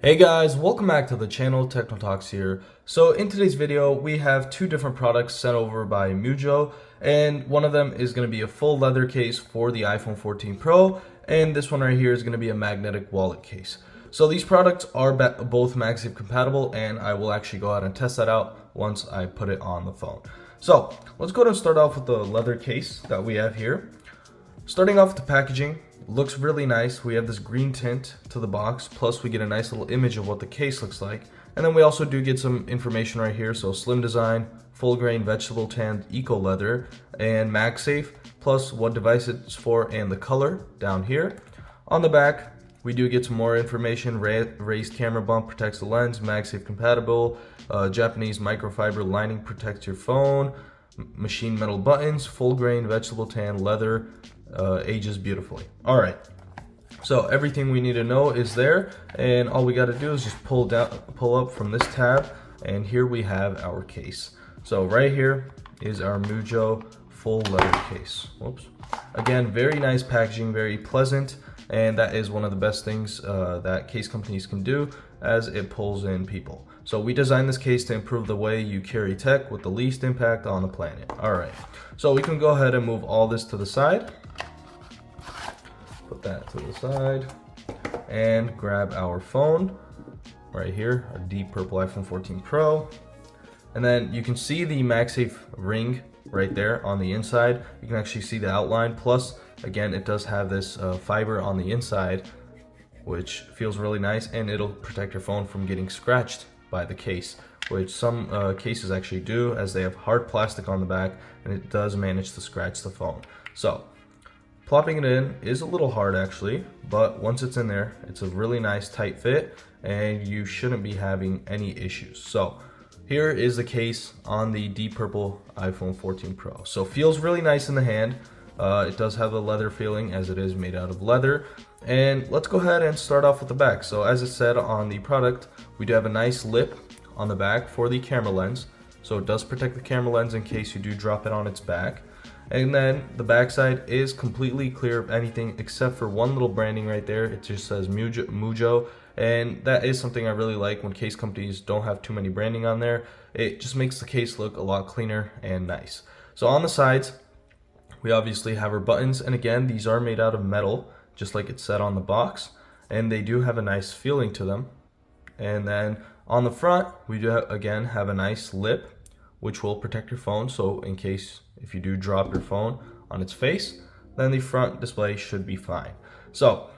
Hey guys, welcome back to the channel. Techno Talks here. So in today's video, we have two different products sent over by Mujjo, and one of them is going to be a full leather case for the iPhone 14 Pro, and this one right here is going to be a magnetic wallet case. So these products are both MagSafe compatible, and I will actually go ahead and test that out once I put it on the phone. So let's go ahead and start off with the leather case that we have here. Starting off with the packaging, looks really nice. We have this green tint to the box, plus we get a nice little image of what the case looks like. And then we also do get some information right here. So slim design, full grain vegetable tanned eco leather, and MagSafe, plus what device it's for and the color down here. On the back, we do get some more information. Raised camera bump protects the lens, MagSafe compatible, Japanese microfiber lining protects your phone, machine metal buttons, full grain vegetable tan leather, ages beautifully. All right, so everything we need to know is there, and all we got to do is just pull up from this tab, and here we have our case. So right here is our Mujjo full leather case. Whoops. Again, very nice packaging, very pleasant, and that is one of the best things that case companies can do, as it pulls in people. So we designed this case to improve the way you carry tech with the least impact on the planet. All right, so we can go ahead and move all this to the side. Put that to the side and grab our phone right here, a deep purple iPhone 14 Pro. And then you can see the MagSafe ring right there on the inside. You can actually see the outline. Plus, again, it does have this fiber on the inside, which feels really nice, and it'll protect your phone from getting scratched by the case, which some cases actually do, as they have hard plastic on the back, and it does manage to scratch the phone. So plopping it in is a little hard actually, but once it's in there, it's a really nice tight fit, and you shouldn't be having any issues. So here is the case on the deep purple iPhone 14 Pro. So feels really nice in the hand. It does have a leather feeling, as it is made out of leather. And let's go ahead and start off with the back. So as it said on the product, we do have a nice lip on the back for the camera lens. So it does protect the camera lens in case you do drop it on its back. And then the backside is completely clear of anything except for one little branding right there. It just says Mujjo, and that is something I really like when case companies don't have too many branding on there. It just makes the case look a lot cleaner and nice. So on the sides, we obviously have our buttons, and again, these are made out of metal, just like it said on the box, and they do have a nice feeling to them. And then on the front, we do again have a nice lip, which will protect your phone. So in case if you do drop your phone on its face, then the front display should be fine. So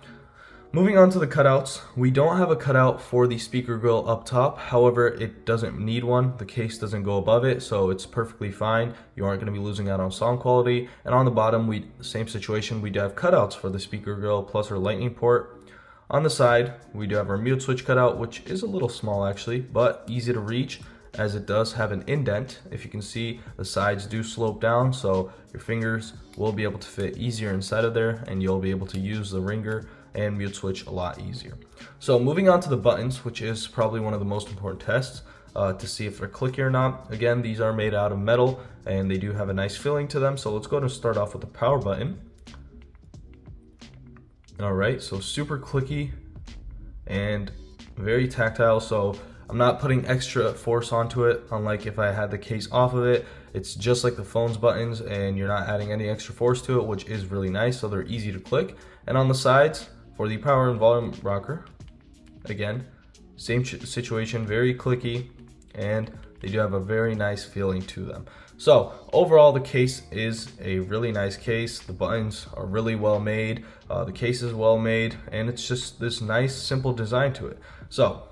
moving on to the cutouts, we don't have a cutout for the speaker grill up top. However, it doesn't need one. The case doesn't go above it, so it's perfectly fine. You aren't going to be losing out on sound quality. And on the bottom, same situation. We do have cutouts for the speaker grill plus our lightning port. On the side, we do have our mute switch cutout, which is a little small actually, but easy to reach, as it does have an indent. If you can see, the sides do slope down, so your fingers will be able to fit easier inside of there, and you'll be able to use the ringer and mute switch a lot easier. So moving on to the buttons, which is probably one of the most important tests to see if they're clicky or not. Again, these are made out of metal, and they do have a nice feeling to them. So let's go ahead and start off with the power button. All right, so super clicky and very tactile. So I'm not putting extra force onto it, unlike if I had the case off of it. It's just like the phone's buttons, and you're not adding any extra force to it, which is really nice. So they're easy to click. And on the sides, for the power and volume rocker, again, same situation, very clicky, and they do have a very nice feeling to them. So overall, the case is a really nice case. The buttons are really well made. The case is well made, and it's just this nice, simple design to it. So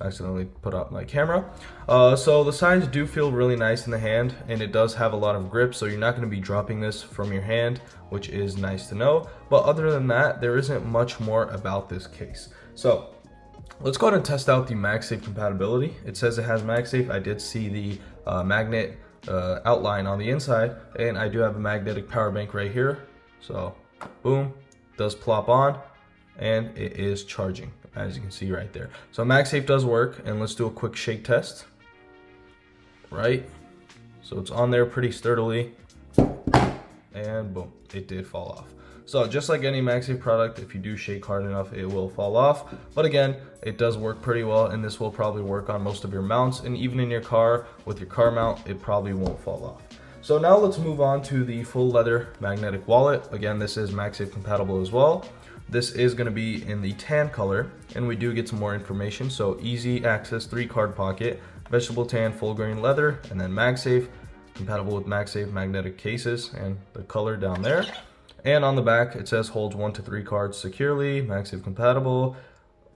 accidentally put up my camera. So the sides do feel really nice in the hand, and it does have a lot of grip, so you're not going to be dropping this from your hand, which is nice to know. But other than that, there isn't much more about this case. So let's go ahead and test out the MagSafe compatibility. It says it has MagSafe. I did see the magnet outline on the inside, and I do have a magnetic power bank right here. So boom, does plop on, and it is charging, as you can see right there. So MagSafe does work, and let's do a quick shake test. Right, so it's on there pretty sturdily, and boom, it did fall off. So just like any MagSafe product, if you do shake hard enough, it will fall off. But again, it does work pretty well, and this will probably work on most of your mounts, and even in your car with your car mount, it probably won't fall off. So now let's move on to the full leather magnetic wallet. Again, this is MagSafe compatible as well. This is going to be in the tan color, and we do get some more information. So easy access 3-card pocket, vegetable tan full grain leather, and then MagSafe, compatible with MagSafe magnetic cases, and the color down there. And on the back it says holds 1 to 3 cards securely, MagSafe compatible,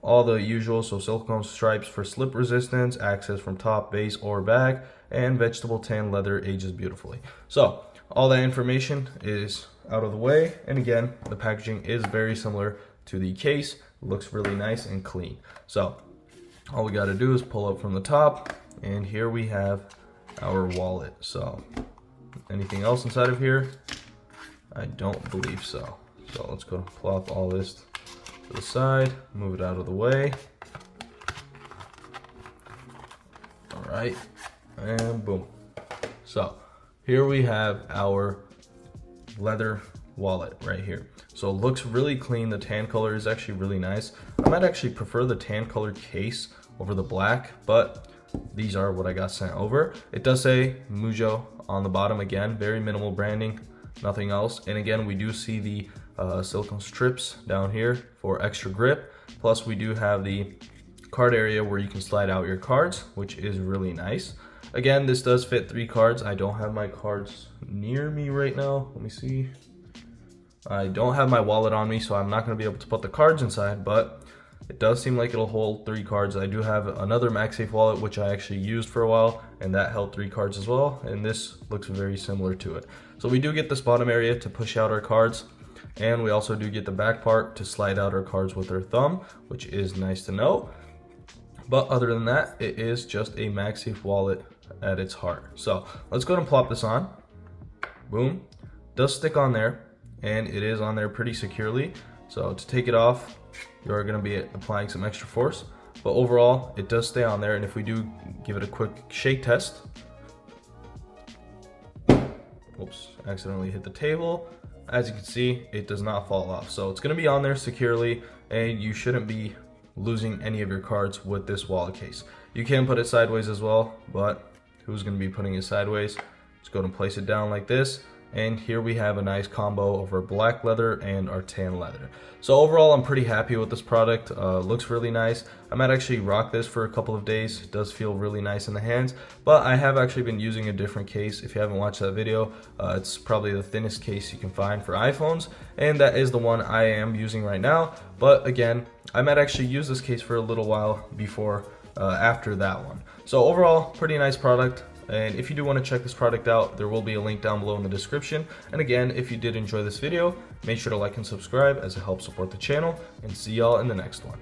all the usual, so silicone stripes for slip resistance, access from top, base, or back, and vegetable tan leather ages beautifully. So all that information is out of the way, and again, the packaging is very similar to the case. It looks really nice and clean. So all we got to do is pull up from the top, and here we have our wallet. So anything else inside of here? I don't believe so. So let's go plop all this to the side, move it out of the way. All right, and boom. So here we have our leather wallet right here. So it looks really clean. The tan color is actually really nice. I might actually prefer the tan colored case over the black, but these are what I got sent over. It does say Mujjo on the bottom, again, very minimal branding, nothing else. And again, we do see the silicone strips down here for extra grip. Plus we do have the card area where you can slide out your cards, which is really nice. Again, this does fit 3 cards. I don't have my cards near me right now. Let me see. I don't have my wallet on me, so I'm not going to be able to put the cards inside, but it does seem like it'll hold 3 cards. I do have another MagSafe wallet, which I actually used for a while, and that held 3 cards as well, and this looks very similar to it. So we do get this bottom area to push out our cards, and we also do get the back part to slide out our cards with our thumb, which is nice to know. But other than that, it is just a MagSafe wallet at its heart. So let's go ahead and plop this on. Boom. Does stick on there, and it is on there pretty securely. So to take it off, you are going to be applying some extra force, but overall it does stay on there. And if we do give it a quick shake test, oops, accidentally hit the table. As you can see, it does not fall off. So it's going to be on there securely, and you shouldn't be losing any of your cards with this wallet case. You can put it sideways as well, but who's going to be putting it sideways? Just go and place it down like this, and here we have a nice combo of our black leather and our tan leather. So overall, I'm pretty happy with this product. Looks really nice. I might actually rock this for a couple of days. It does feel really nice in the hands, but I have actually been using a different case. If you haven't watched that video, it's probably the thinnest case you can find for iPhones, and that is the one I am using right now. But again, I might actually use this case for a little while before after that one. So overall, pretty nice product. And if you do want to check this product out, there will be a link down below in the description. And again, if you did enjoy this video, make sure to like and subscribe as it helps support the channel, and see y'all in the next one.